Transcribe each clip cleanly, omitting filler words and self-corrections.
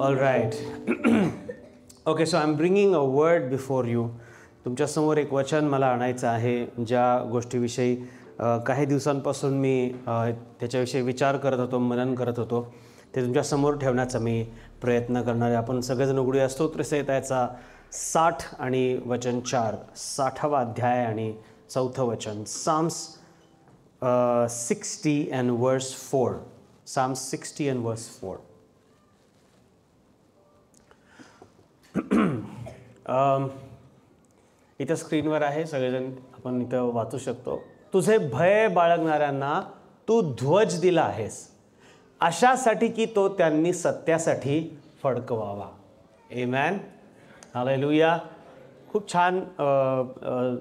All right. Okay, so I'm bringing a word before you. तुमच्यासमोर एक वचन मला आणायचं आहे, ज्या गोष्टीविषयी काही दिवसांपासून मी त्याच्याविषयी विचार करत होतो, मनन करत होतो. ते तुमच्यासमोर ठेवण्याचा मी प्रयत्न करणार आहे. आपण सगळेजण उघडूया स्तोत्रसंहितेचा 60 आणि वचन 4, 60वा अध्याय आणि 4थं वचन. Psalms 60 and verse 4. Psalms 60 and verse 4. इथं स्क्रीनवर आहे, सगळेजण आपण इथं वाचू शकतो. तुझे भय बाळगणाऱ्यांना तू ध्वज दिला आहेस, अशासाठी की तो त्यांनी सत्यासाठी फडकवावा. आमेन. हालेलुया. खूप छान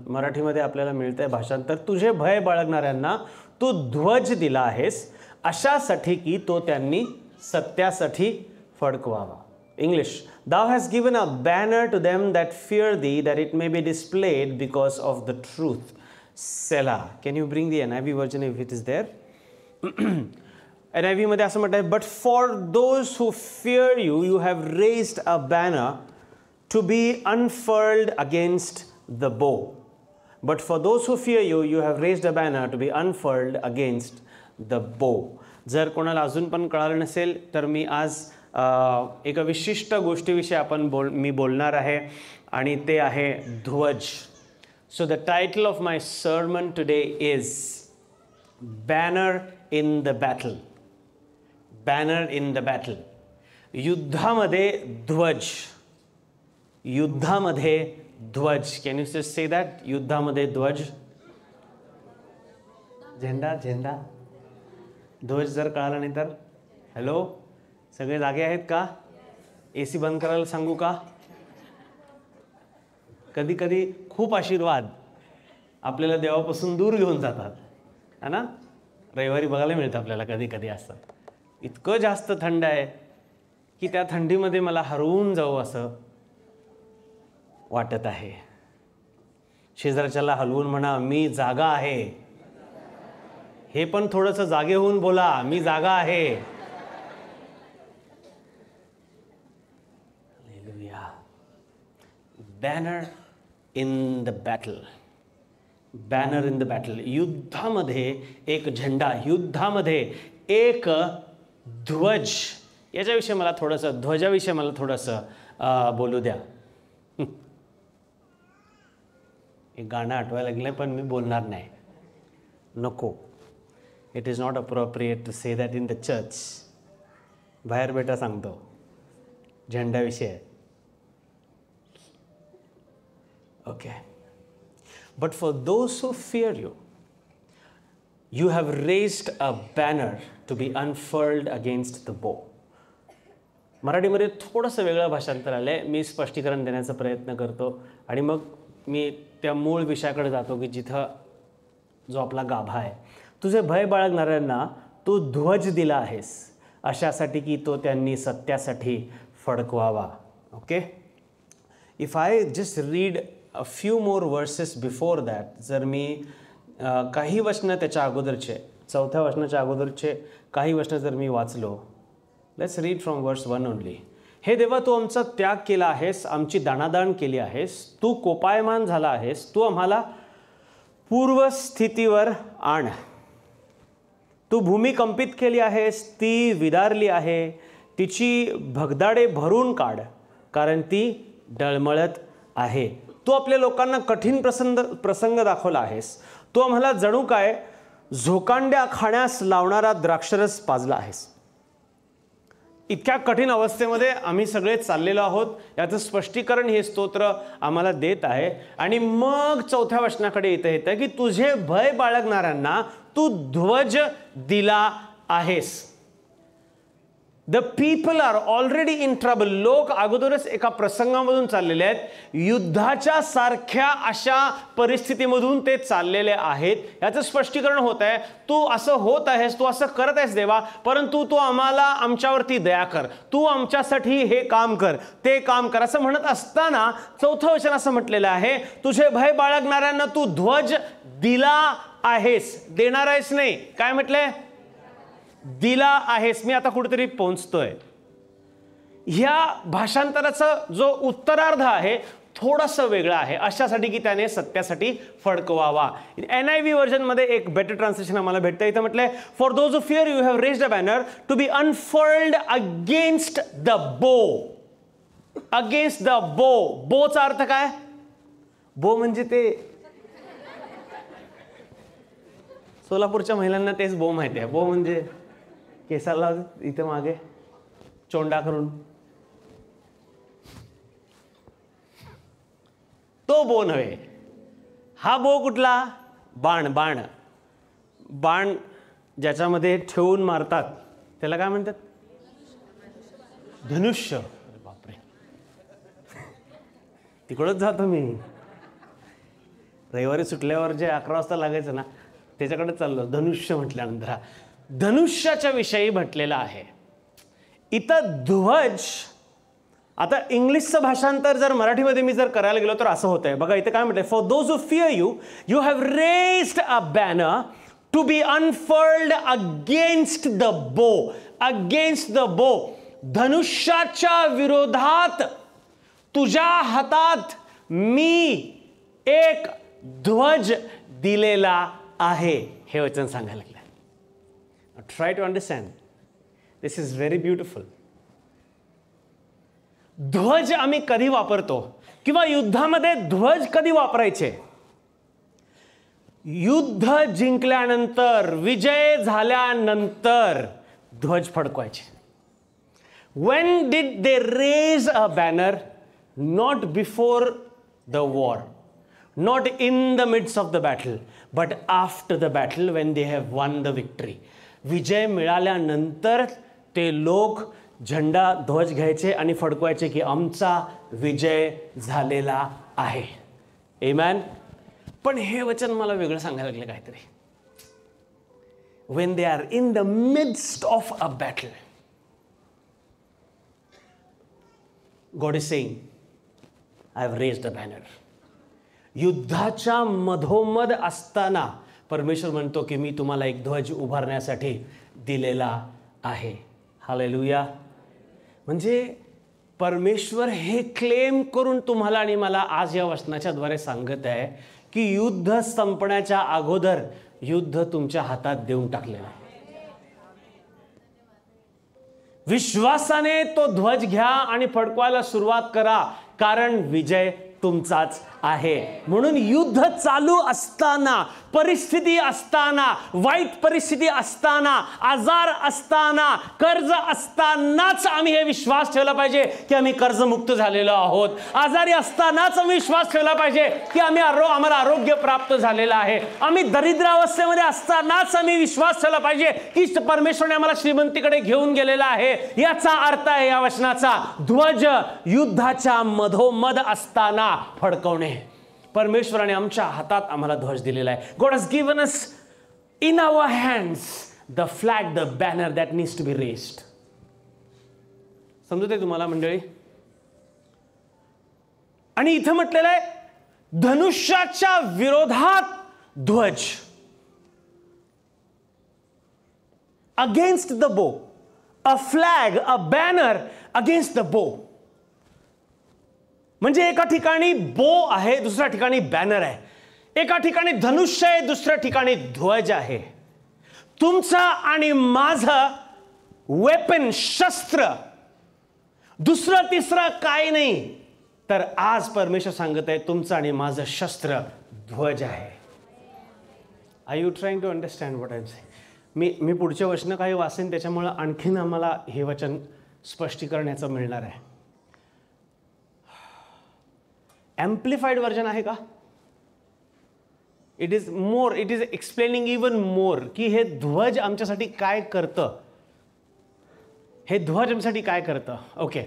मराठीमध्ये आपल्याला मिळतंय भाषांतर. तुझे भय बाळगणाऱ्यांना तू ध्वज दिला आहेस, अशासाठी की तो त्यांनी सत्यासाठी फडकवावा. English, thou hast given a banner to them that fear thee, that it may be displayed because of the truth. Selah. Can you bring the NIV version if it is there? NIV मध्ये असं म्हणतात, but for those who fear you, you have raised a banner to be unfurled against the bow. But for those who fear you, you have raised a banner to be unfurled against the bow. जर कोणाला अजून पण कळालं नसेल तर मी आज एका विशिष्ट गोष्टीविषयी मी बोलणार आहे, आणि ते आहे ध्वज. So the title of my sermon today is banner in the battle. Banner in the battle. युद्धामध्ये ध्वज. युद्धामध्ये ध्वज. Can you just say that? युद्धामध्ये ध्वज. झेंडा. झेंडा. ध्वज जर कळाला नाही तर हॅलो, सगळे जागे आहेत का? AC बंद करायला सांगू का? कधी कधी खूप आशीर्वाद आपल्याला देवापासून दूर घेऊन जातात, है ना? रविवारी बघायला मिळतं आपल्याला कधी कधी असतं. इतकं जास्त थंड आहे की त्या थंडीमध्ये मला हरवून जाऊ असं वाटत आहे. शेजारच्याला हलवून म्हणा, मी जागा आहे. हे पण थोडंसं जागे होऊन बोला, मी जागा आहे. Banner in the battle. Banner in the battle. युद्धामध्ये एक झेंडा, युद्धामध्ये एक ध्वज. याच्याविषयी मला थोडंसं, ध्वजाविषयी मला थोडंसं बोलू द्या. एक गाणं आठवायला लागलं पण मी बोलणार नाही, नको. It is not appropriate to say that in the church. बाहेर बेटा सांगतो झेंड्याविषयी. Okay. But for those who fear you, you have raised a banner to be unfurled against the bow. मराठीमध्ये थोडंसं वेगळं भाषांतर आलंय. मी स्पष्टीकरण देण्याचा प्रयत्न करतो आणि मग मी त्या मूळ विषयाकडे जातो की जिथं जो आपला गाभा आहे. तुझे भय बाळगणाऱ्यांना तू ध्वज दिला आहेस, अशासाठी की तो त्यांनी सत्यासाठी फडकवावा. Okay. If I just read a few more verses before that, जर मी काही वचनं त्याच्या अगोदरचे, 4थ्या वचनाच्या अगोदरचे काही वचनं जर मी वाचलो. लेट्स रीड फ्रॉम वर्स 1 ओनली. हे देवा, तू आमचा त्याग केला आहेस, आमची दाणादाण केली आहेस, तू कोपायमान झाला आहेस, तू आम्हाला पूर्वस्थितीवर आण. तू भूमी कंपित केली आहेस, ती विदारली आहे, तिची भगदाडे भरून काढ, कारण ती डळमळत आहे. तू आपल्या लोकांना कठीण प्रसंग दाखवला आहेस, तू आम्हाला जणू काय झोकांड्या खाण्यास लावणारा द्राक्षरस पाजला आहेस. इतक्या कठीण अवस्थेमध्ये आम्ही सगळे चाललेलो आहोत, याचं स्पष्टीकरण हे स्तोत्र आम्हाला देत आहे. आणि मग 4थ्या वचनाकडे येतं की तुझे भय बाळगणाऱ्यांना तू ध्वज दिला आहेस. The people are already in trouble. लोक अगोदरच एका प्रसंगामधून चाललेले आहेत. युद्धाच्या सारख्या अशा परिस्थितीमधून ते चाललेले आहेत. याचं स्पष्टीकरण होत आहे. तू असं होत आहेस, तू असं करत आहेस देवा, परंतु तू आम्हाला आमच्यावरती दया कर, तू आमच्यासाठी हे काम कर, ते काम कर, असं म्हणत असताना 4थं वचन असं म्हटलेलं आहे, तुझे भय बाळगणाऱ्यांना तू ध्वज दिला आहेस. देणार आहेस नाही, काय म्हटलंय? दिला आहेस. मी आता कुठेतरी पोहोचतोय. ह्या भाषांतराचा जो उत्तरार्ध आहे थोडासा वेगळा आहे, अशासाठी की त्याने सत्यासाठी फडकवावा. NIV व्हर्जनमध्ये एक बेटर ट्रान्सलेशन आम्हाला भेटतं. इथं म्हटलंय, for those who fear you have raised a banner to be unfurled against the bow. Against the bow. बोचा अर्थ काय? बो म्हणजे ते सोलापूरच्या महिलांना तेच बो माहिती आहे. बो म्हणजे केसाला इथं मागे चोंडा करून तो बो नव्हे. हा बो कुठला? बाण. बाण बाण ज्याच्यामध्ये ठेवून मारतात त्याला काय म्हणतात? धनुष्य. बापरे, तिकडच जातो मी. रविवारी सुटल्यावर जे 11 वाजता लागायचं ना त्याच्याकडे चाललो. धनुष्य म्हटल्यानंतर हा धनुष्याच्या विषयी म्हटलेला आहे. इथं ध्वज. आता इंग्लिशचं भाषांतर जर मराठीमध्ये मी जर करायला गेलो तर असं होतंय बघा. इथे काय म्हटलंय, for those who fear you you have raised a banner to be unfurled against the bow. Against the bow. धनुष्याच्या विरोधात तुझ्या हातात मी एक ध्वज दिलेला आहे, हे वचन सांगायला लागलं. Try to understand. This is very beautiful. ध्वज आम्ही कधी वापरतो किंवा युद्धामध्ये ध्वज कधी वापरायचे? युद्ध जिंकल्यानंतर, विजय झाल्यानंतर ध्वज फडकवायचे. When did they raise a banner? Not before the war, not in the midst of the battle, but after the battle when they have won the victory. विजय मिळाल्यानंतर ते लोक झेंडा ध्वज घ्यायचे आणि फडकवायचे की आमचा विजय झालेला आहे. आमेन. पण हे वचन मला वेगळं सांगायला लागलं काहीतरी. When they are in the midst of a battle, God is saying, I have raised a banner. युद्धाच्या मधोमध असताना परमेश्वर म्हणतो की मी तुम्हाला एक ध्वज उभारण्यासाठी दिलेला आहे. हालेलुया. म्हणजे परमेश्वर हे क्लेम करून तुम्हाला आणि मला आज या वचनाच्या द्वारे सांगत आहे की युद्ध संपण्याच्या अगोदर युद्ध तुमच्या हातात देऊन टाकलेलं आहे. विश्वासाने तो ध्वज घ्या आणि फडकवायला सुरुवात करा, कारण विजय तुमचाच आहे. म्हणून युद्ध चालू असताना, परिस्थिती असताना, वाईट परिस्थिती असताना, आजार असताना, कर्ज असतानाच आम्ही हे विश्वास ठेवला पाहिजे की आम्ही कर्जमुक्त झालेलो आहोत. आजारी असतानाच आम्ही विश्वास ठेवला पाहिजे की आम्हाला आरोग्य प्राप्त झालेलं आहे. आम्ही दरिद्रावस्थेमध्ये असतानाच आम्ही विश्वास ठेवला पाहिजे की परमेश्वराने आम्हाला श्रीमंतीकडे घेऊन गेलेला आहे. याचा अर्थ आहे या वचनाचा, ध्वज युद्धाच्या मधोमध असताना फडकवणे. परमेश्वराने आमच्या हातात आम्हाला ध्वज दिलेला आहे. God has given us in our hands the flag, the banner that needs to be raised. समजते तुम्हाला मंडळी? आणि इथं म्हटलेलं आहे धनुष्याच्या विरोधात ध्वज. Against the bow. A flag, a banner against the bow. म्हणजे एका ठिकाणी बो आहे, दुसऱ्या ठिकाणी बॅनर आहे. एका ठिकाणी धनुष्य आहे, दुसऱ्या ठिकाणी ध्वज आहे. तुमचा आणि माझं वेपन, शस्त्र, दुसरं तिसरं काही नाही. तर आज परमेश्वर सांगत आहे तुमचं आणि माझं शस्त्र ध्वज आहे. Are you trying to understand what I am saying? मी पुढचे वचन काही वाचेन, त्याच्यामुळे आणखीन आम्हाला हे वचन स्पष्टीकरण याचं मिळणार आहे. एम्प्लिफाईड वर्जन आहे का? It is more, it is explaining even more की हे ध्वज आमच्यासाठी काय करतं. हे ध्वज आमच्यासाठी काय करतं? Okay.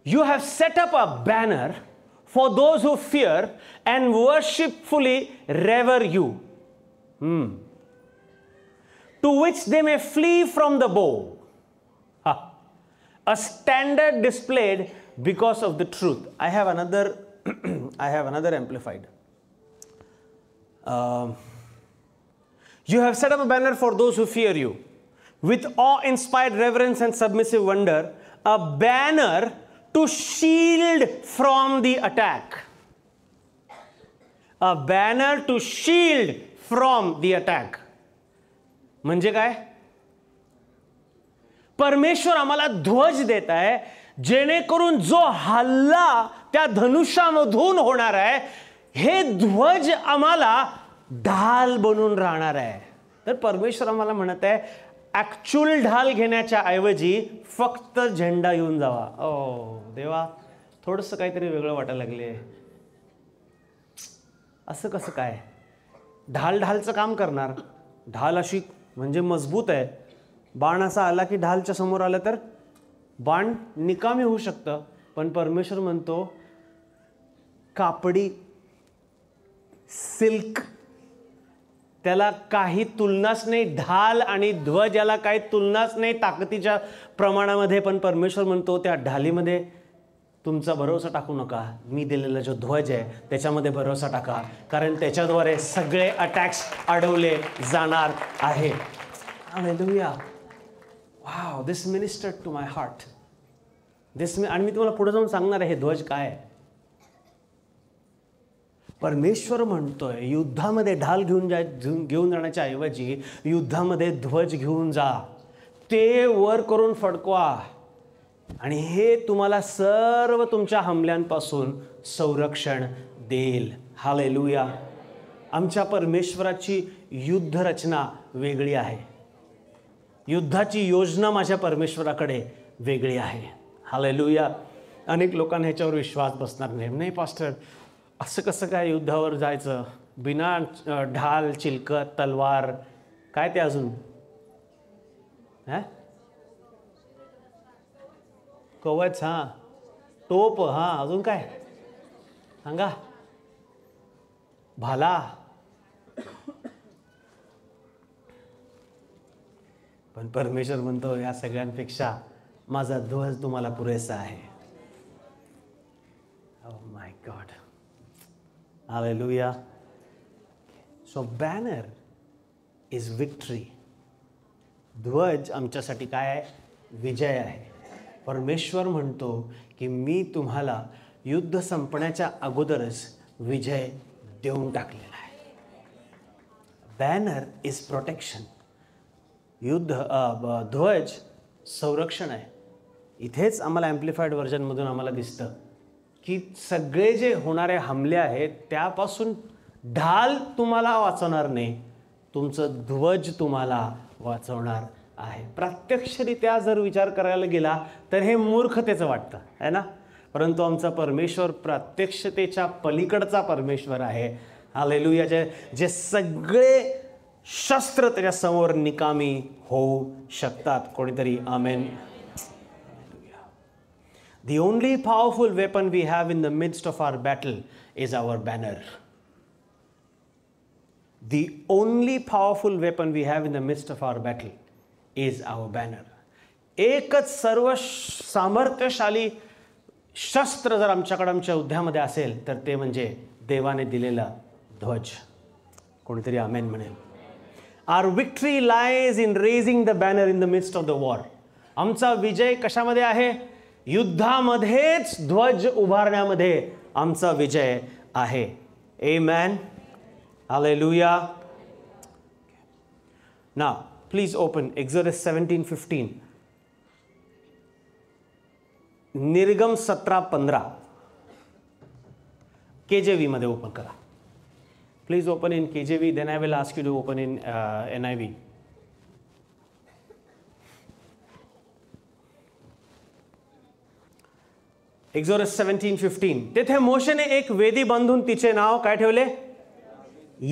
You have set up a banner for those who fear and worshipfully revere you, to which they may flee from the bow. A standard displayed because of the truth. I have another amplified. You have set up a banner for those who fear you. With awe-inspired reverence and submissive wonder, a banner to shield from the attack. A banner to shield from the attack म्हणजे काय? परमेश्वर आम्हाला ध्वज देत आहे जेणेकरून जो हल्ला त्या धनुष्यामधून होणार आहे हे ध्वज आम्हाला ढाल बनून राहणार आहे. तर परमेश्वर आम्हाला म्हणत आहे ॲक्च्युअल ढाल घेण्याच्या ऐवजी फक्त झेंडा घेऊन जावा. ओ देवा, थोडंसं काहीतरी वेगळं वाटायला लागले. असं कसं काय? ढालचं काम करणार. ढाल अशी म्हणजे मजबूत आहे. बाण असा आला की ढालच्या समोर आलं तर बाण निकामी होऊ शकतं. पण परमेश्वर म्हणतो कापडी, सिल्क, त्याला काही तुलनाच नाही. ढाल आणि ध्वज याला काही तुलनाच नाही ताकदीच्या प्रमाणामध्ये. पण परमेश्वर म्हणतो त्या ढालीमध्ये तुमचा भरोसा टाकू नका. मी दिलेला जो ध्वज आहे त्याच्यामध्ये भरोसा टाका, कारण त्याच्याद्वारे सगळे अटॅक्स अडवले जाणार आहे. Hallelujah. Wow, this ministered to my heart. आणि मी तुम्हाला पुढे जाऊन सांगणार आहे हे ध्वज काय आहे. परमेश्वर म्हणतोय युद्धामध्ये ढाल घेऊन जाण्याच्या ऐवजी युद्धामध्ये ध्वज घेऊन जा. ते वर करून फडकवा आणि हे तुम्हाला सर्व तुमच्या हमल्यांपासून संरक्षण देईल. हालेलुया. आमच्या परमेश्वराची युद्ध रचना वेगळी आहे. युद्धाची योजना माझ्या परमेश्वराकडे वेगळी आहे. हालेलुया. अनेक लोकांना ह्याच्यावर विश्वास बसणार नाही पास्टर, असं कसं काय युद्धावर जायचं बिना ढाल, चिलकत, तलवार, काय ते अजून कवच, हां, टोप, हां, अजून काय सांगा, भाला. पण परमेश्वर म्हणतो या सगळ्यांपेक्षा माझा ध्वज तुम्हाला पुरेसा आहे. Oh my God. Hallelujah. So banner is victory. ध्वज आमच्यासाठी काय आहे? विजय आहे. परमेश्वर म्हणतो की मी तुम्हाला युद्ध संपण्याच्या अगोदरच विजय देऊन टाकलेला आहे. Banner is protection. ध्वज संरक्षण आहे. इथेच आम्हाला ॲम्प्लिफाईड व्हर्जनमधून आम्हाला दिसतं की सगळे जे होणारे हमले आहेत त्यापासून ढाल तुम्हाला वाचवणार नाही, तुमचं ध्वज तुम्हाला वाचवणार आहे. प्रत्यक्षरित्या जर विचार करायला गेला तर हे मूर्खतेचं वाटतं आहे ना, परंतु आमचा परमेश्वर प्रत्यक्षतेच्या पलीकडचा परमेश्वर आहे. हालेलुया. जे सगळे शस्त्र त्याच्या समोर निकामी होऊ शकतात. कोणीतरी आमेन. The only powerful weapon we have in the midst of our battle is our banner. The only powerful weapon we have in the midst of our battle is our banner. एकच सर्व सामर्थ्यशाली शस्त्र जर आमच्या युद्धामध्ये असेल तर ते म्हणजे देवाने दिलेला ध्वज. कोणीतरी आमेन म्हणेल. Our victory lies in raising the banner in the midst of the war. आमचा विजय कशामध्ये आहे? युद्धामध्येच ध्वज उभारण्यामध्ये आमचा विजय आहे. Amen. Hallelujah. Now, please open Exodus 17:15. निर्गम 17:15 KJV मध्ये ओपन करा. Please open in KJV, then I will ask you to open in NIV. Exodus 17:15. तेथे मोशेने एक वेदी बांधून तिचे नाव काय ठेवले?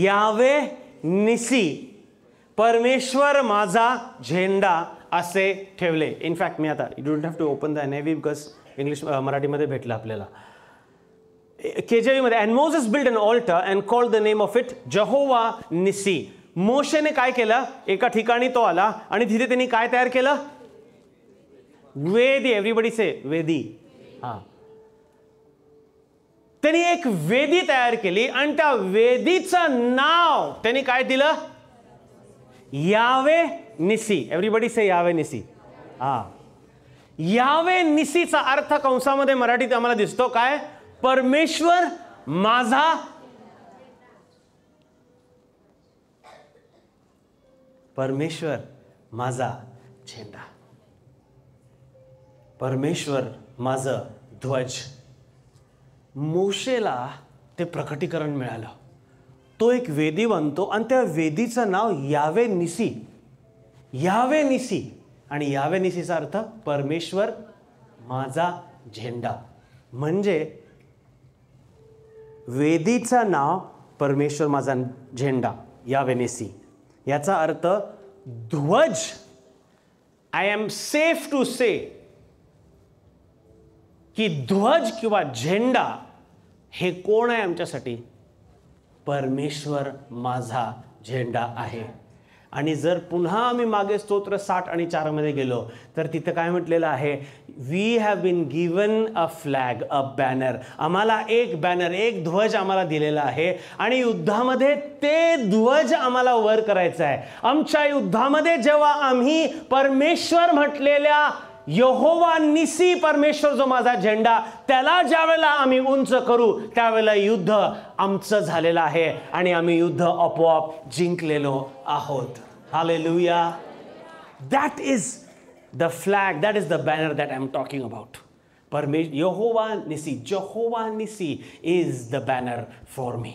यावे निसी, परमेश्वर माझा झेंडा असे ठेवले. इनफॅक्ट मी आता you don't have to open the NIV because English मराठीमध्ये भेटलं आपल्याला. KJV मध्ये and Moses build an altar and called the name of it Jehovah Nissi. मोशेने काय केलं? एका ठिकाणी तो आला आणि तिथे त्यांनी काय तयार केलं? वेदी. एव्हरीबडी से वेदी. हां, त्यांनी एक वेदी तयार केली आणि त्या वेदीचं नाव त्यांनी काय दिलं? यावे निसी. एव्हरीबडी से यावे निसी. हां, यावे निसीचा अर्थ कंसामध्ये मराठीत आम्हाला दिसतो काय? परमेश्वर माझा, परमेश्वर माझा झेंडा, परमेश्वर माझं ध्वज. मोशेला ते प्रकटीकरण मिळालं. तो एक वेदी बनतो आणि त्या वेदीचं नाव यावे निसी, यावे निसी. आणि यावे निसीचा अर्थ परमेश्वर माझा झेंडा. म्हणजे वेदीचं नाव परमेश्वर माझा झेंडा, यावे निसी. याचा अर्थ ध्वज. आय एम सेफ टू से की ध्वज किंवा झेंडा हे कोण आहे आमच्यासाठी? परमेश्वर माझा झेंडा आहे. आणि जर पुन्हा आम्ही मागे स्तोत्र 60 आणि 4 मध्ये गेलो तर तिथं काय म्हटलेलं आहे? We have been given a flag, a banner. आम्हाला एक बॅनर, एक ध्वज आम्हाला दिलेला आहे आणि युद्धामध्ये ते ध्वज आम्हाला वर करायचं आहे. आमच्या युद्धामध्ये जेव्हा आम्ही परमेश्वर म्हटलेल्या यहोवा निसी, परमेश्वर जो माझा झेंडा, त्याला ज्या वेळेला आम्ही उंच करू त्यावेळेला युद्ध आमचं झालेलं आहे आणि आम्ही युद्ध आपोआप जिंकलेलो आहोत. Hallelujah. That is the flag, that is the banner that I am talking about. यहोवा निसी, Jehovah Nissi is the banner for me.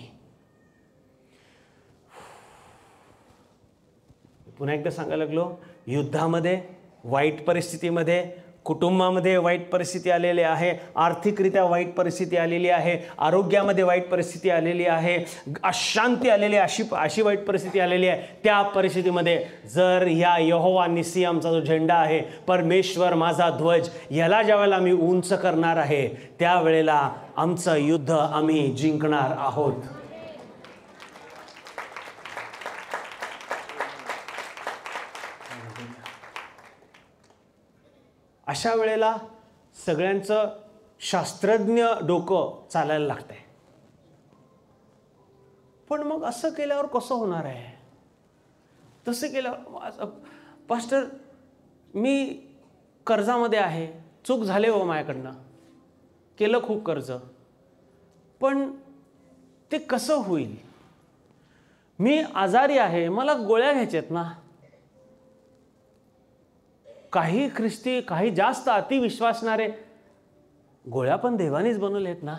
पुन्हा एकदा सांगायला लागलो, युद्धामध्ये, वाईट परिस्थितीमध्ये, कुटुंबामध्ये वाईट परिस्थिती आलेली आहे, आर्थिकरित्या वाईट परिस्थिती आलेली आहे, आरोग्यामध्ये वाईट परिस्थिती आलेली आहे, अशांती आलेली आहे, अशी वाईट परिस्थिती आलेली आहे. त्या परिस्थितीमध्ये जर ह्या यहोवा निसी आमचा जो झेंडा आहे, परमेश्वर माझा ध्वज, याला ज्या वेळेला आम्ही उंच करणार आहे त्यावेळेला आमचं युद्ध आम्ही जिंकणार आहोत. अशा वेळेला सगळ्यांचं शास्त्रज्ञ डोकं चालायला लागतंय. पण मग असं केल्यावर कसं होणार आहे? तसं केल्यावर, पास्टर मी कर्जामध्ये आहे, चूक झाले हो माझ्याकडनं, केलं खूप कर्ज, पण ते कसं होईल? मी आजारी आहे, मला गोळ्या घ्यायच्यात ना. काही ख्रिस्ती, काही जास्त अतिविश्वासणारे, गोळ्या पण देवानीच बनवलेत ना.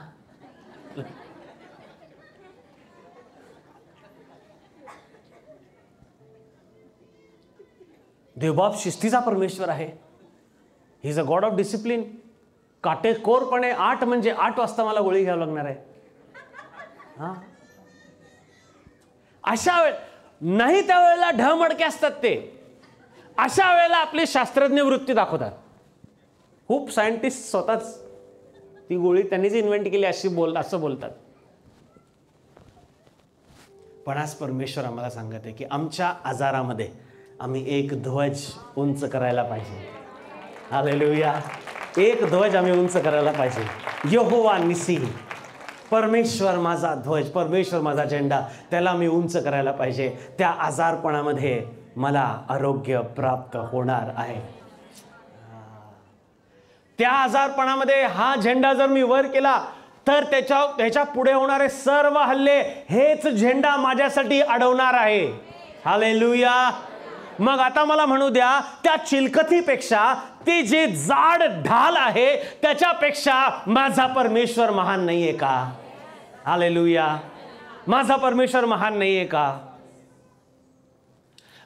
देवबाप शिस्तीचा परमेश्वर आहे. He is a God of discipline. काटेकोरपणे 8 म्हणजे 8 वाजता मला गोळी घ्यावी लागणार आहे. अशा वेळ नाही, त्या वेळेला ढमडके असतात ते. अशा वेळेला आपली शास्त्रज्ञ वृत्ती दाखवतात. खूप सायंटिस्ट स्वतःच ती गोळी त्यांनीच इन्व्हेंट केली असं बोलतात. पण आज परमेश्वर आम्हाला सांगत आहे की आमच्या आजारामध्ये आम्ही एक ध्वज उंच करायला पाहिजे. हालेलुया. एक ध्वज आम्ही उंच करायला पाहिजे. यहोवा निसी, परमेश्वर माझा ध्वज, परमेश्वर माझा झेंडा, त्याला मी उंच करायला पाहिजे. त्या आजारपणामध्ये मला आरोग्य प्राप्त होणार आहे. त्या आजारपणामध्ये हा झेंडा जर मी वर केला तर त्याच्या पुढे होणारे सर्व हल्ले हेच झेंडा माझ्यासाठी अडवणार आहे. हालेलुया. मग आता मला म्हणू द्या, त्या चिलकतीपेक्षा ती जी जाड ढाल आहे त्याच्यापेक्षा माझा परमेश्वर महान नाहीये का? हालेलुया. माझा परमेश्वर महान नाहीये का?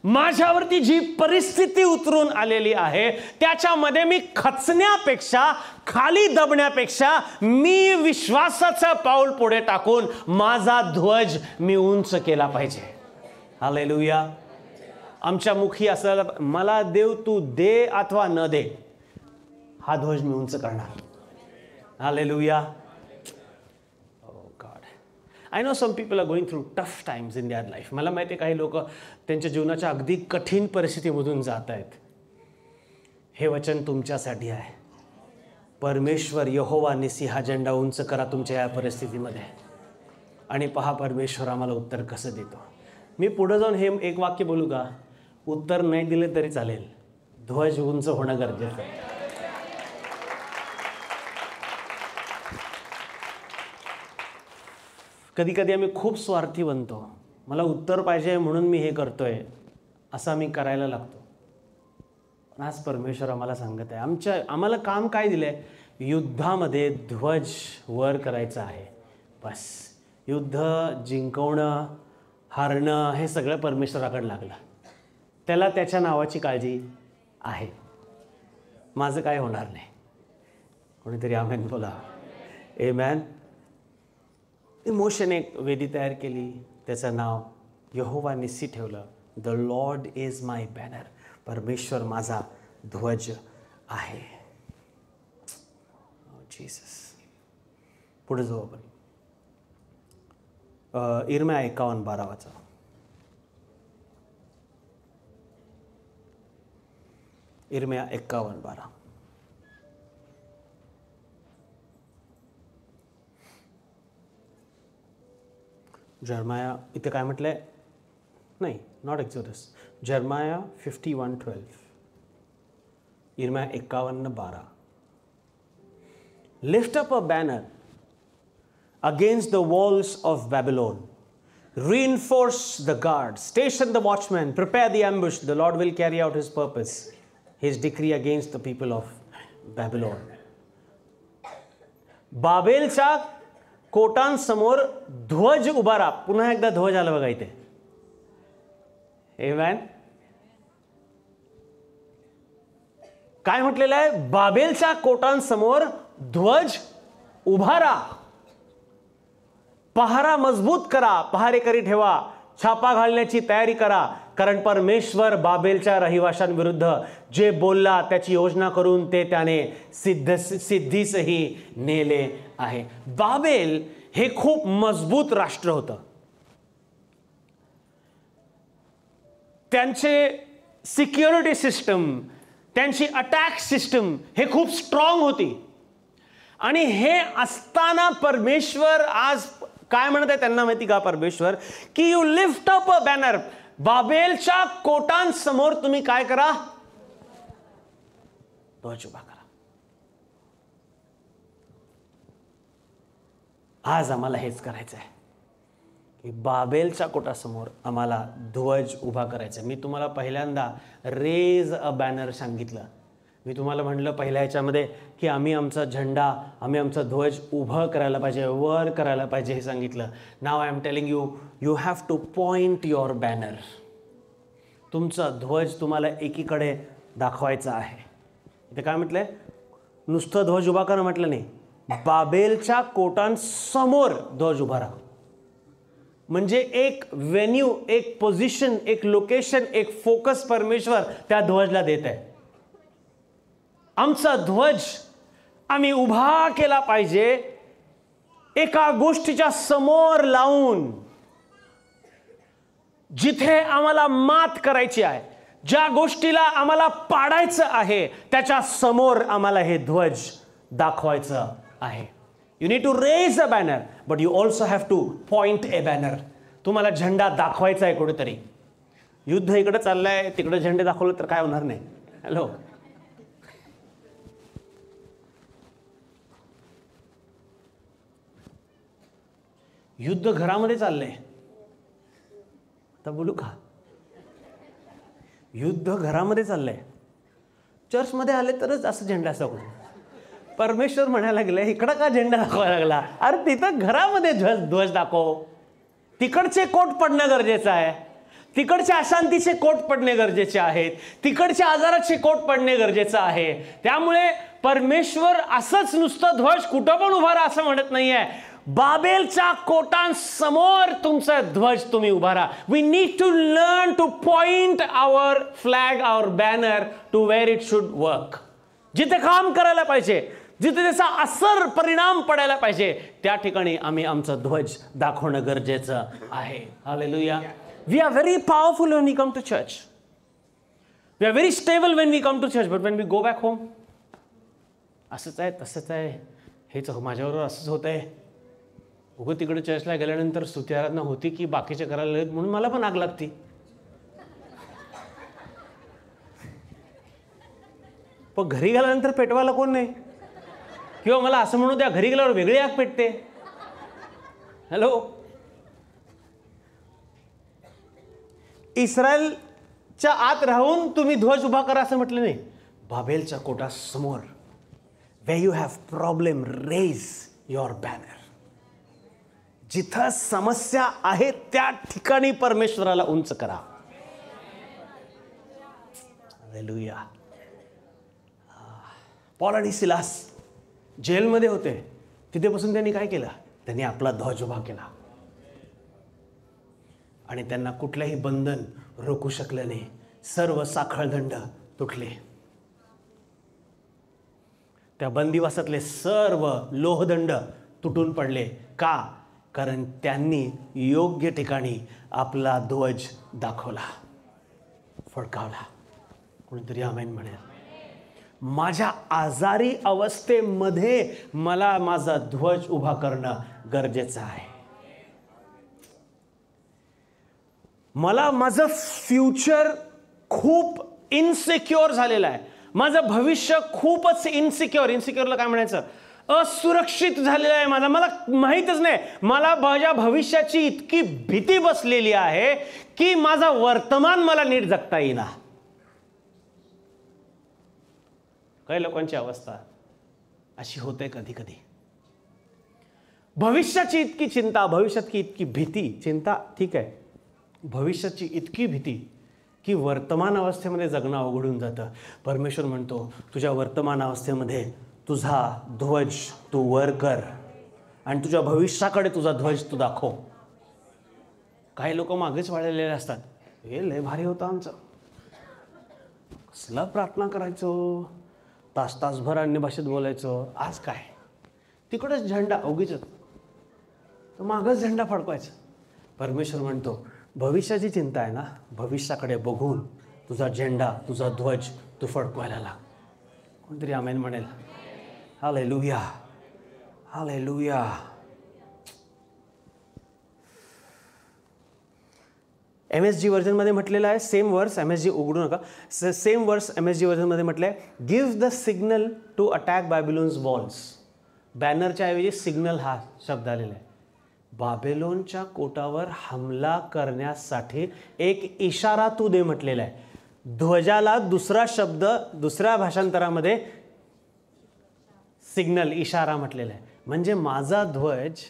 माझ्यावरती जी परिस्थिती उतरून आलेली आहे त्याच्यामध्ये मी खचण्यापेक्षा, खाली दबण्यापेक्षा मी विश्वासाचं पाऊल पुढे टाकून माझा ध्वज मी उंच केला पाहिजे. हालेलुया. आमच्या मुखी असलेला मला देव तू दे अथवा न दे, हा ध्वज मी उंच करणार. Hallelujah. I know some people are going through tough times in their life. मला माहिती आहे काही लोक त्यांच्या जीवनाच्या अगदी कठीण परिस्थितीमधून जात आहेत. हे वचन तुमच्यासाठी आहे. परमेश्वर यहोवा निसी हा झेंडा उंच करा तुमच्या या परिस्थितीमध्ये आणि पहा परमेश्वर आम्हाला उत्तर कसं देतो. मी पुढे जाऊन हे एक वाक्य बोलू का? उत्तर नाही दिले तरी चालेल, ध्वज उंच होणं गरजेचं आहे. कधी कधी आम्ही खूप स्वार्थी बनतो. मला उत्तर पाहिजे म्हणून मी हे करतोय असं आम्ही करायला लागतो. पण आज परमेश्वर आम्हाला सांगत आहे, आम्हाला काम काय दिलंय? युद्धामध्ये ध्वज वर करायचं आहे. बस युद्ध जिंकवणं हारणं हे सगळं परमेश्वराकडे लागलं. त्याला त्याच्या नावाची काळजी आहे. माझं काय होणार नाही. कोणीतरी आमेन बोला. आमेन. मोशेने एक वेदी तयार केली, त्याचं नाव यहोवा निस्सी ठेवलं. The Lord is my banner. परमेश्वर माझा ध्वज आहे. जीसस. पुढे जाऊ आपण. इर्म्या 51:12 वाचा. इर्म्या 51:12. जर्माया इथे काय म्हटलंय? नाही, not Exodus. Jeremiah 51:12. इर्म्या 51:12. Lift up a banner against the walls of Babylon. Reinforce the guards. Station the watchmen. Prepare the ambush. The Lord will carry out his purpose. His decree against the people of Babylon. बाबेलच्या कोटांसमोर ध्वज उभारा. पुन्हा एकदा ध्वज आला बघा इथे. आमेन. काय म्हटलेलं आहे? बाबेलच्या कोटांसमोर ध्वज उभारा. पहारा मजबूत करा. पहारेकरी ठेवा. छापा घालण्याची तयारी करा. कारण परमेश्वर बाबेलच्या रहिवाशांविरुद्ध जे बोलला त्याची योजना करून ते त्याने सिद्धीसही नेले आहे. बाबेल हे खूप मजबूत राष्ट्र होतं. त्यांचे सिक्युरिटी सिस्टम, त्यांची अटॅक सिस्टम हे खूप स्ट्रॉंग होती. आणि हे असताना परमेश्वर आज काय म्हणत आहे त्यांना माहिती का? परमेश्वर की you lift up a banner. बाबेलच्या कोटांसमोर तुम्ही काय करा? ध्वज उभा करा. आज आम्हाला हेच करायचं आहे की बाबेलच्या कोटासमोर आम्हाला ध्वज उभा करायचा. मी तुम्हाला पहिल्यांदा रेज अ बॅनर सांगितलं. मी तुम्हाला म्हणलं पहिल्या ह्याच्यामध्ये की आम्ही आमचा झेंडा, आम्ही आमचा ध्वज उभं करायला पाहिजे, वर करायला पाहिजे हे सांगितलं. Now I am telling you, you have to point your banner. तुमचा ध्वज तुम्हाला एकीकडे दाखवायचा आहे. इथे काय म्हटलंय? नुसतं ध्वज उभा करा म्हटलं नाही. बाबेलच्या कोटांसमोर ध्वज उभा राहा. म्हणजे एक व्हेन्यू, एक पोझिशन, एक लोकेशन, एक फोकस परमेश्वर त्या ध्वजला देत आहे. आमचा ध्वज आम्ही उभा केला पाहिजे एका गोष्टीच्या समोर लावून. जिथे आम्हाला मात करायची आहे, ज्या गोष्टीला आम्हाला पाडायचं आहे, त्याच्या समोर आम्हाला हे ध्वज दाखवायचं आहे. You need to raise a banner, but you also have to point a banner. तुम्हाला झेंडा दाखवायचा आहे कुठेतरी. युद्ध इकडे चाललंय, तिकडे झेंडे दाखवले तर काय होणार नाही. हॅलो. युद्ध घरामध्ये चाललंय. आता बोलू का? युद्ध घरामध्ये चाललंय. चर्चमध्ये आले तरच असं झेंडा दाखवतो. परमेश्वर म्हणायला लागले इकडं का झेंडा दाखवायला लागला? अरे तिथं घरामध्ये ध्वज दाखव. तिकडचे कोट पडणं गरजेचं आहे. तिकडच्या अशांतीचे कोट पडणे गरजेचे आहेत. तिकडच्या आजाराचे कोट पडणे गरजेचं आहे. त्यामुळे परमेश्वर असंच नुसतं ध्वज कुठं पण उभारा असं म्हणत नाहीये. बाबेलच्या कोटांसमोर तुमचा ध्वज तुम्ही उभारा. We need to learn to point our flag, our banner to where it should work. जिथे काम करायला पाहिजे, जिथे त्याचा असर परिणाम पडायला पाहिजे, त्या ठिकाणी आम्ही आमचा ध्वज दाखवणं गरजेचं आहे. Hallelujah. We are very powerful when we come to church. We are very stable when we come to church, but when we go back home असंच आहे, तसंच आहे, हेच माझ्याबरोबर असंच होत आहे. उगं तिकडे चर्चला गेल्यानंतर स्तुती आराधना होती की बाकीचे करायला लागलेत म्हणून मला पण आग लागती. पण घरी गेल्यानंतर पेटवायला कोण नाही. किंवा मला असं म्हणू द्या, घरी गेल्यावर वेगळी आग पेटते. हॅलो. इस्रायलच्या आत राहून तुम्ही ध्वज उभा करा असं म्हटलं नाही. बाबेलच्या कोटासमोर where you have problem, raise your banner. जिथं समस्या आहे त्या ठिकाणी परमेश्वराला उंच करा. हालेलुया. पॉल आणि सिलास जेलमध्ये होते, तिथेपासून त्यांनी काय केलं? त्यांनी आपला ध्वज उभा केला आणि त्यांना कुठलंही बंधन रोखू शकलं नाही. सर्व साखळदंड तुटले. त्या बंदिवासातले सर्व लोहदंड तुटून पडले. का? कारण त्यांनी योग्य ठिकाणी आपला ध्वज दाखवला, फडकावला. कोणीतरी आमेन म्हणेल. माझ्या आजारी अवस्थेमध्ये मला माझा ध्वज उभा करणं गरजेचं आहे. मला माझं फ्युचर खूप इनसिक्युअर झालेलं आहे. माझं भविष्य खूपच इनसिक्युअरला काय म्हणायचं, असुरक्षित झालेलं आहे. मला माहीतच नाही. मला माझ्या भविष्याची इतकी भीती बसलेली आहे की माझा वर्तमान मला नीट जगता येईना. काही लोकांची अवस्था अशी होते कधी कधी. भविष्याची इतकी चिंता, भविष्याची इतकी भीती. चिंता ठीक आहे, भविष्याची इतकी भीती की वर्तमान अवस्थेमध्ये जगणं अवघडून जातं. परमेश्वर म्हणतो, तुझ्या वर्तमान अवस्थेमध्ये तुझा ध्वज तू वर कर आणि तुझ्या भविष्याकडे तुझा ध्वज तू दाखव. काही लोक मागेच वाढलेले असतात. हे लय भारी होतं आमचं, कसला प्रार्थना करायचो, तासभर अन्य भाषेत बोलायचो. आज काय तिकडंच झेंडा उगीच तर मागच झेंडा फडकवायचा. परमेश्वर म्हणतो, भविष्याची चिंता आहे ना, भविष्याकडे बघून तुझा झेंडा, तुझा ध्वज तू फडकवायला लाग. कोणतरी आमेन म्हणेल. Hallelujah, hallelujah. MSG व्हर्जनमध्ये म्हटलेलं आहे, सेम वर्स. MSG उघडू नका. सेम वर्स MSG व्हर्जनमध्ये म्हटलं आहे, give the signal to attack Babylon's walls. बॅनरच्या ऐवजी सिग्नल हा शब्द आलेला आहे. बाबेलोनच्या कोटावर हमला करण्यासाठी एक इशारा तू दे म्हटलेला आहे. ध्वजाला दुसरा शब्द दुसऱ्या भाषांतरामध्ये सिग्नल, इशारा म्हटलेला आहे. म्हणजे माझा ध्वज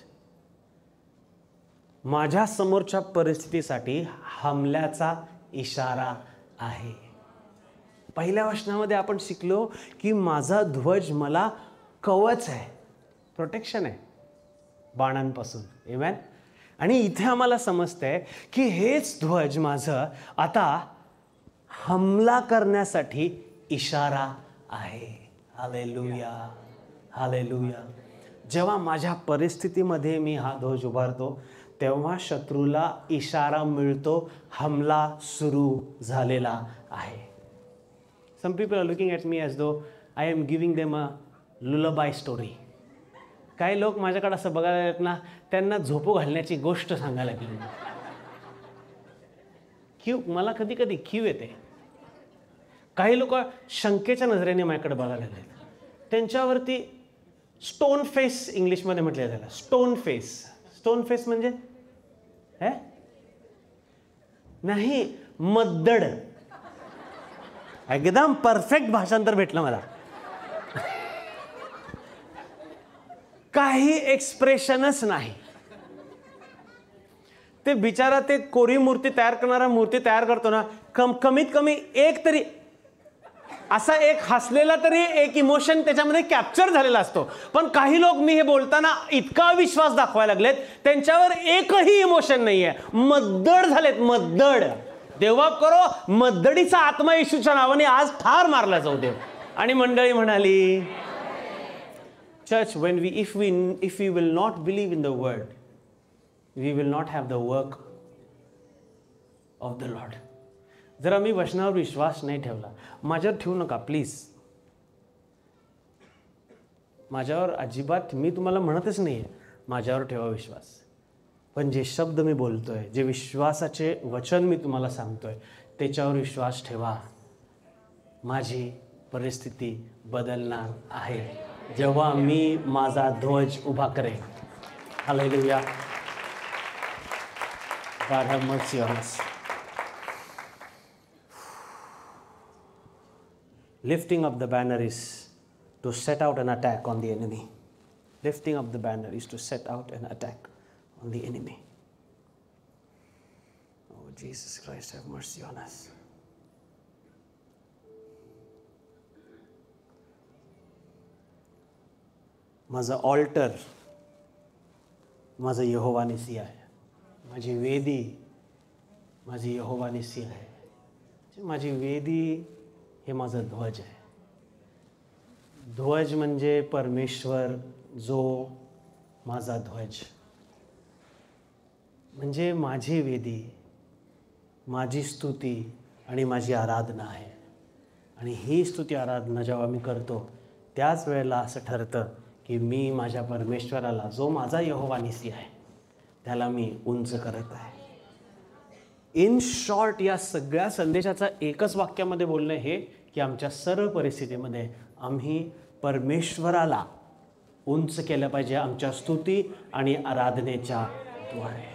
माझ्या समोरच्या परिस्थितीसाठी हमल्याचा इशारा आहे. पहिल्या वचनामध्ये आपण शिकलो की माझा ध्वज मला कवच आहे, प्रोटेक्शन आहे बाणांपासून. आमेन. आणि इथे आम्हाला समजतंय की हेच ध्वज माझं आता हमला करण्यासाठी इशारा आहे. Hallelujah, hallelujah. जेव्हा माझ्या परिस्थितीमध्ये मी हा ध्वज उभारतो तेव्हा शत्रूला इशारा मिळतो, हमला सुरू झालेला आहे. Some people are looking at me as though I am giving them a lullaby story. काही लोक माझ्याकडे असं बघायला येत ना, त्यांना झोपू घालण्याची गोष्ट सांगायला लागली. मला कधी कधी कीव येते. काही लोक शंकेच्या नजरेने माझ्याकडे बघायला लागले. त्यांच्यावरती स्टोन फेस इंग्लिशमध्ये म्हटलं जातं. Stone face. स्टोन फेस म्हणजे नाही, मद्दड. एकदम परफेक्ट भाषांतर भेटलं मला. काही एक्सप्रेशनच नाही. ते बिचारा ते कोरी मूर्ती तयार करणारा मूर्ती तयार करतो ना, कमीत कमी एक तरी असा एक हसलेला तरी एक इमोशन त्याच्यामध्ये कॅप्चर झालेला असतो. पण काही लोक मी हे बोलताना इतका विश्वास दाखवायला लागलेत, त्यांच्यावर एकही इमोशन नाहीये, मद्दड झालेत, मद्दड. देवा करो मद्दडीचा आत्मा येशूच्या नावाने आज ठार मारला जाऊ देव. आणि मंडळी म्हणाली, church, if we will not believe in the word, we will not have the work of the Lord. जर आम्ही वचनावर विश्वास नाही ठेवला, माझ्यावर ठेवू नका प्लीज. माझ्यावर अजिबात, मी तुम्हाला म्हणतच नाही आहे माझ्यावर ठेवा विश्वास. पण जे शब्द मी बोलतोय, जे विश्वासाचे वचन मी तुम्हाला सांगतोय, त्याच्यावर विश्वास ठेवा. माझी परिस्थिती बदलणार आहे जेव्हा मी माझा ध्वज उभा करेन. Hallelujah. God have mercy on us. Lifting up the banner is to set out an attack on the enemy. Lifting up the banner is to set out an attack on the enemy. Oh, Jesus Christ, have mercy on us. माझं alter माझं यहोवा निसी आहे. माझी वेदी माझी यहोवा निसी आहे. माझी वेदी हे माझं ध्वज आहे. ध्वज म्हणजे परमेश्वर जो माझा ध्वज, म्हणजे माझी वेदी, माझी स्तुती आणि माझी आराधना आहे. आणि ही स्तुती आराधना जेव्हा मी करतो त्याच वेळेला असं ठरतं की मी माझ्या परमेश्वराला, जो माझा यहोवा निसी आहे, त्याला मी उंच करत आहे. इन शॉर्ट, या सगळ्या संदेशाचा एकच वाक्यामध्ये बोलणं हे की आमच्या सर्व परिस्थितीमध्ये आम्ही परमेश्वराला उंच केलं पाहिजे आमच्या स्तुती आणि आराधनेच्या द्वारे.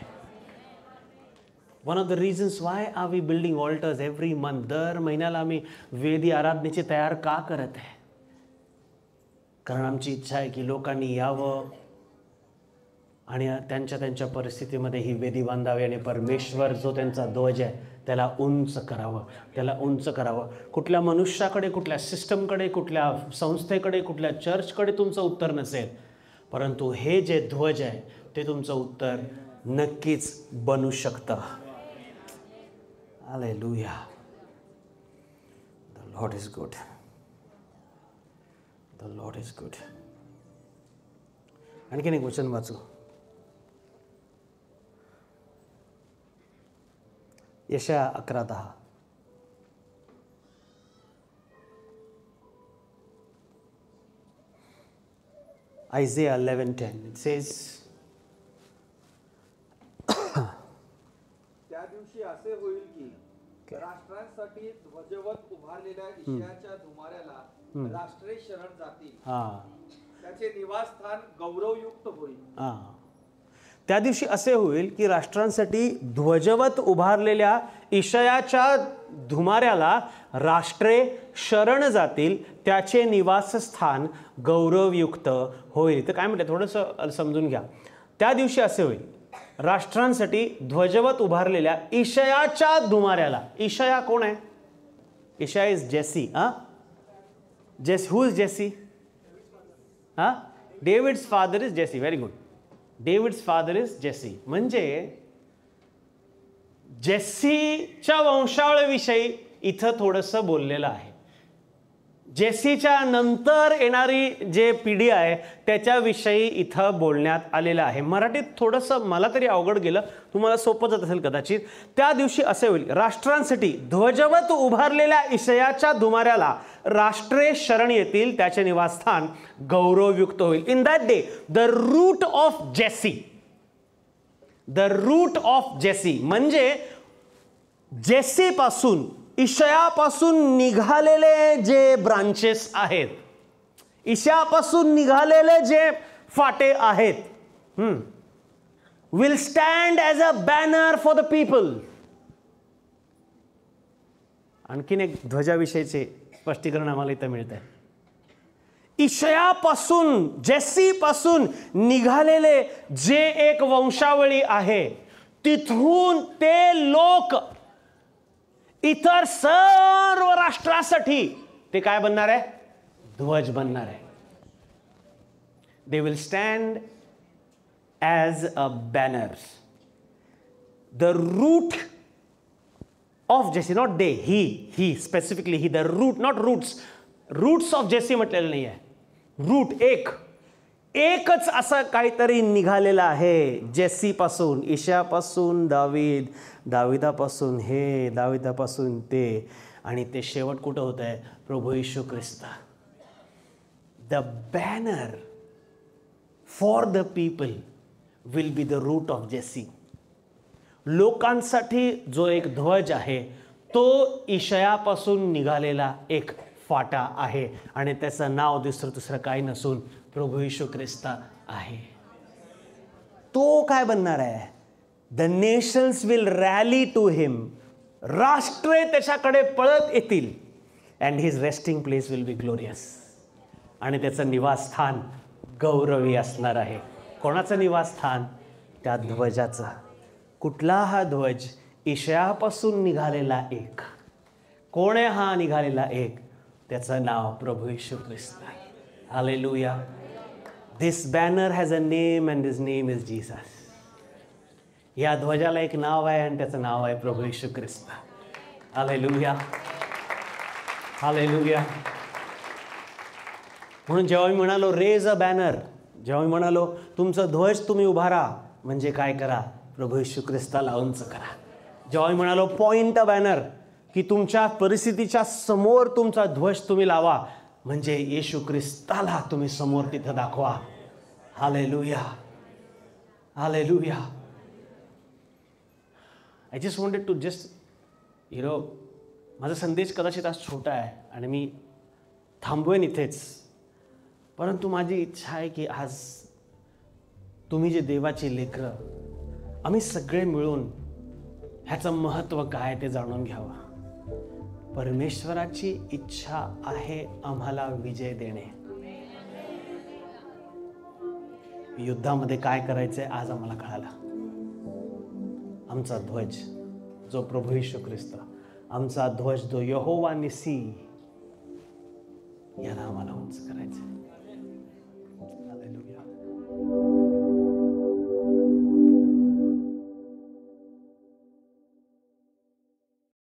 One of the reasons why are we building altars every month, दर महिन्याला आम्ही वेदी आराधनेची तयार का करत आहे? कारण आमची इच्छा आहे की लोकांनी यावं आणि त्यांच्या परिस्थितीमध्ये ही वेदी बांधावी आणि परमेश्वर जो त्यांचा ध्वज आहे त्याला उंच करावं, त्याला उंच करावं. कुठल्या मनुष्याकडे, कुठल्या सिस्टमकडे, कुठल्या संस्थेकडे, कुठल्या चर्चकडे तुमचं उत्तर नसेल, परंतु हे जे ध्वज आहे ते तुमचं उत्तर नक्कीच बनू शकतं. Hallelujah. The Lord is good. The Lord is good. आणखीन एक वचन वाचू. यशाया 11:10. Isaiah 11:10. It says, त्या दिवशी असे होईल की राष्ट्रांसाठी ध्वजवत उभारलेल्या ईशायाच्या धुमाऱ्याला राष्ट्रे शरण जातील. त्याचे निवासस्थान गौरवयुक्त होईल. त्या दिवशी असे होईल की राष्ट्रांसाठी ध्वजवत उभारलेल्या ईशायाच्या धुमाऱ्याला राष्ट्रे शरण जातील, त्याचे निवासस्थान गौरवयुक्त होईल. तर काय म्हणते थोडंसं समजून घ्या. त्या दिवशी असे होईल, राष्ट्रांसाठी ध्वजवत उभारलेल्या ईशायाच्या धुमाऱ्याला. ईशाया कोण आहे? ईशाया is Jesse. Who is Jesse? David's father is Jesse. Very good. David's father is Jesse. म्हणजे जेसीच्या वंशावळीविषयी इथं थोडंसं बोललेलं आहे. जेसीच्या नंतर येणारी जे पिढी आहे त्याच्याविषयी इथं बोलण्यात आलेलं आहे. मराठीत थोडंसं मला तरी अवघड गेलं, तुम्हाला सोपं जात असेल कदाचित. त्या दिवशी असे होईल, राष्ट्रांसाठी ध्वजवत उभारलेल्या ईशायाच्या धुमाऱ्याला राष्ट्रे शरण येतील, त्याचे निवासस्थान गौरवयुक्त होईल. In that day the root of Jesse, the root of Jesse म्हणजे जेसी पासून, ईशायापासून निघालेले जे ब्रांचेस आहेत, ईशायापासून निघालेले जे फाटे आहेत, will stand as a banner for the people. आणखीन एक ध्वजाविषयीचे स्पष्टीकरण आम्हाला इथं मिळत आहे. ईशायापासून, जेसीपासून निघालेले जे एक वंशावळी आहे, तिथून ते लोक इतर सर्व राष्ट्रासाठी ते काय बनणार आहे? ध्वज बनणार आहे. They will stand as a banner. The root of Jesse, not they, he specifically he, the root, not roots of Jesse म्हटलेलं नाही आहे. रूट एकच असं काहीतरी निघालेलं आहे जेसीपासून, ईशापासून दावीद, दाविदापासून हे, दाविदापासून ते, आणि ते शेवट कुठं होत आहे? प्रभू येशू ख्रिस्त. The banner for the people will be the root of Jesse. लोकांसाठी जो एक ध्वज आहे तो ईशायापासून निघालेला एक फाटा आहे आणि त्याचं नाव दुसरं काही नसून प्रभू येशू ख्रिस्त आहे. तो काय बनणार आहे? The nations will rally to him. राष्ट्रे त्याच्याकडे पळत येतील. And his resting place will be glorious. आणि त्याचं निवासस्थान गौरवी असणार आहे. कोणाचं निवासस्थान? त्या ध्वजाचं. कुठला हा ध्वज? ईशापासून निघालेला एक. कोण आहे हा निघालेला एक? त्याचं नाव प्रभू येशू ख्रिस्त आहे. Hallelujah. This banner has a name and his name is Jesus. या ध्वजाला एक नाव आहे आणि त्याचं नाव आहे प्रभू येशू ख्रिस्त. हालेलुया. हालेलुया. म्हणून जेव्हा मी म्हणालो रेज अ बॅनर, जेव्हा मी म्हणालो तुमचं ध्वज तुम्ही उभारा, म्हणजे काय करा? प्रभू येशू ख्रिस्ताला उंच करा. जेव्हा मी म्हणालो पॉइंट अ बॅनर, की तुमच्या परिस्थितीच्या समोर तुमचा ध्वज तुम्ही लावा, म्हणजे येशू ख्रिस्ताला तुम्ही समोर तिथं दाखवा. Hallelujah. Hallelujah. I just wanted to माझा संदेश कदाचित आज छोटा आहे आणि मी थांबवेन इथेच, परंतु माझी इच्छा आहे की आज तुम्ही जे देवाची लेकरं, आम्ही सगळे मिळून ह्याचं महत्त्व काय ते जाणून घ्यावं. परमेश्वराची इच्छा आहे आम्हाला विजय देणे. युद्धामध्ये काय करायचंय आज आम्हाला कळालं. आमचा ध्वज जो प्रभू येशू ख्रिस्त, आमचा ध्वज जो यहोवा निसी, याला आम्हाला उंच करायचं.